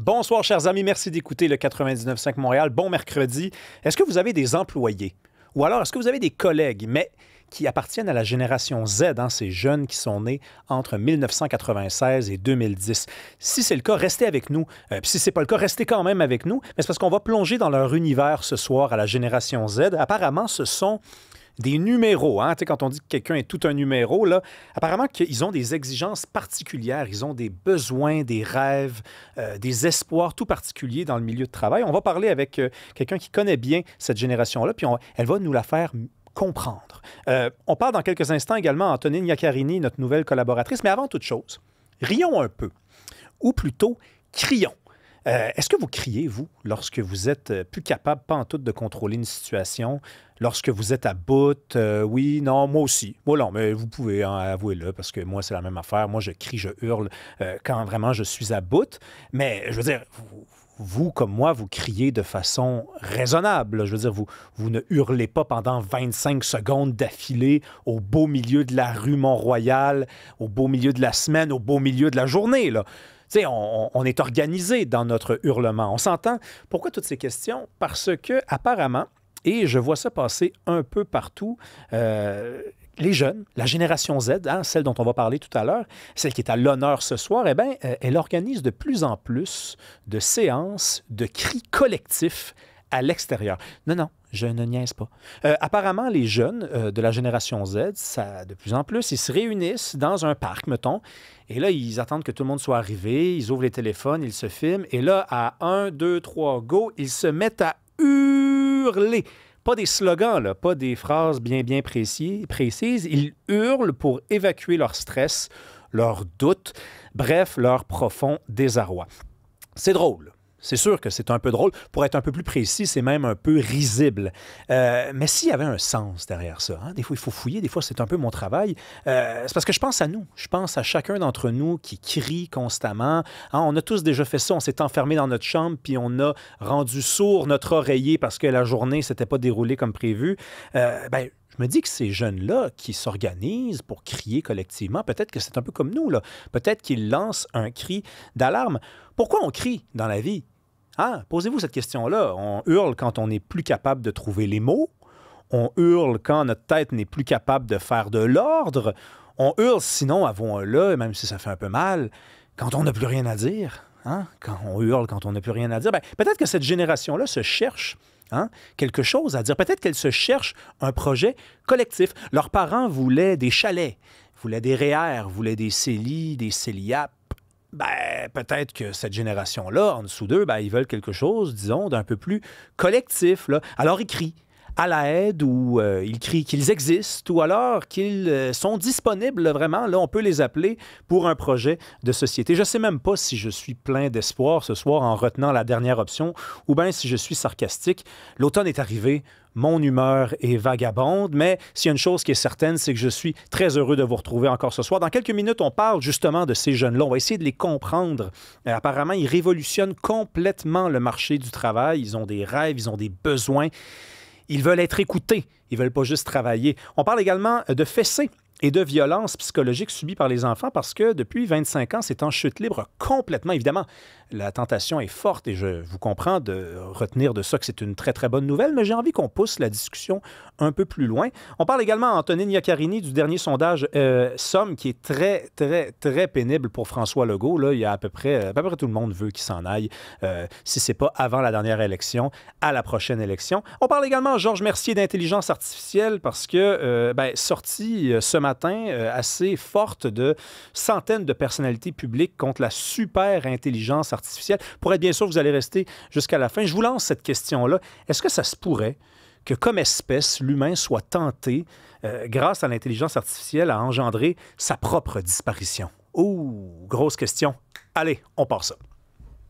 Bonsoir, chers amis. Merci d'écouter le 99.5 Montréal. Bon mercredi. Est-ce que vous avez des employés? Ou alors, est-ce que vous avez des collègues, mais qui appartiennent à la génération Z, ces jeunes qui sont nés entre 1996 et 2010? Si c'est le cas, restez avec nous. Puis si ce n'est pas le cas, restez quand même avec nous. Mais c'est parce qu'on va plonger dans leur univers ce soir à la génération Z. Apparemment, ce sont des numéros. Tu sais, quand on dit que quelqu'un est tout un numéro, là, apparemment qu'ils ont des exigences particulières, ils ont des besoins, des rêves, des espoirs tout particuliers dans le milieu de travail. On va parler avec quelqu'un qui connaît bien cette génération-là, puis elle va nous la faire comprendre. On parle dans quelques instants également à Antonine Iaccarini, notre nouvelle collaboratrice, mais avant toute chose, rions un peu, ou plutôt crions. Est-ce que vous criez, vous, lorsque vous êtes plus capable, pas en tout, de contrôler une situation, lorsque vous êtes à bout? Oui, non, moi aussi. Moi, non, mais vous pouvez avouer-le, parce que moi, c'est la même affaire. Moi, je crie, je hurle quand vraiment je suis à bout. Mais, je veux dire, vous, comme moi, vous criez de façon raisonnable. Je veux dire, vous ne hurlez pas pendant 25 secondes d'affilée au beau milieu de la rue Mont-Royal, au beau milieu de la semaine, au beau milieu de la journée, là. Tu sais, on est organisé dans notre hurlement. On s'entend. Pourquoi toutes ces questions? Parce que, apparemment, et je vois ça passer un peu partout, les jeunes, la génération Z, celle dont on va parler tout à l'heure, celle qui est à l'honneur ce soir, eh bien, elle organise de plus en plus de séances de cris collectifs à l'extérieur. Non, je ne niaise pas. Apparemment, les jeunes de la génération Z, de plus en plus, ils se réunissent dans un parc, mettons, et là, ils attendent que tout le monde soit arrivé, ils ouvrent les téléphones, ils se filment, et là, à 1, 2, 3, go, ils se mettent à hurler. Pas des slogans, là, pas des phrases bien précises. Ils hurlent pour évacuer leur stress, leurs doutes, bref, leur profond désarroi. C'est drôle. C'est sûr que c'est un peu drôle. Pour être un peu plus précis, c'est même un peu risible. Mais s'il y avait un sens derrière ça, des fois, il faut fouiller, des fois, c'est un peu mon travail. C'est parce que je pense à nous. Je pense à chacun d'entre nous qui crie constamment. On a tous déjà fait ça. On s'est enfermé dans notre chambre, puis on a rendu sourd notre oreiller parce que la journée ne s'était pas déroulée comme prévu. Je me dis que ces jeunes-là qui s'organisent pour crier collectivement, peut-être que c'est un peu comme nous, là. Peut-être qu'ils lancent un cri d'alarme. Pourquoi on crie dans la vie? Posez-vous cette question-là. On hurle quand on n'est plus capable de trouver les mots. On hurle quand notre tête n'est plus capable de faire de l'ordre. On hurle, sinon, avouons-le, même si ça fait un peu mal, quand on n'a plus rien à dire. Quand on hurle, quand on n'a plus rien à dire. Peut-être que cette génération-là se cherche quelque chose à dire. Peut-être qu'elle se cherche un projet collectif. Leurs parents voulaient des chalets, voulaient des REER, voulaient des CELI, des CELIAP. Peut-être que cette génération-là, en dessous d'eux, ils veulent quelque chose, disons, d'un peu plus collectif, là. Alors, ils crient à l'aide ou ils crient qu'ils existent ou alors qu'ils sont disponibles, là, vraiment. Là, on peut les appeler pour un projet de société. Je ne sais même pas si je suis plein d'espoir ce soir en retenant la dernière option ou bien si je suis sarcastique. L'automne est arrivé. Mon humeur est vagabonde, mais s'il y a une chose qui est certaine, c'est que je suis très heureux de vous retrouver encore ce soir. Dans quelques minutes, on parle justement de ces jeunes-là. On va essayer de les comprendre. Apparemment, ils révolutionnent complètement le marché du travail. Ils ont des rêves, ils ont des besoins. Ils veulent être écoutés. Ils ne veulent pas juste travailler. On parle également de fessées et de violences psychologiques subies par les enfants parce que depuis 25 ans, c'est en chute libre complètement. Évidemment, la tentation est forte et je vous comprends de retenir de ça que c'est une très, très bonne nouvelle, mais j'ai envie qu'on pousse la discussion un peu plus loin. On parle également à Antonine Iaccarini du dernier sondage Somme qui est très, très, très pénible pour François Legault. Là, il y a à peu près tout le monde veut qu'il s'en aille, si ce n'est pas avant la dernière élection, à la prochaine élection. On parle également à Georges Mercier d'intelligence artificielle parce que, sorti ce matin, assez forte de centaines de personnalités publiques contre la super intelligence artificielle. Pour être bien sûr, vous allez rester jusqu'à la fin. Je vous lance cette question-là. Est-ce que ça se pourrait que, comme espèce, l'humain soit tenté, grâce à l'intelligence artificielle, à engendrer sa propre disparition? Ouh, grosse question. Allez, on part ça.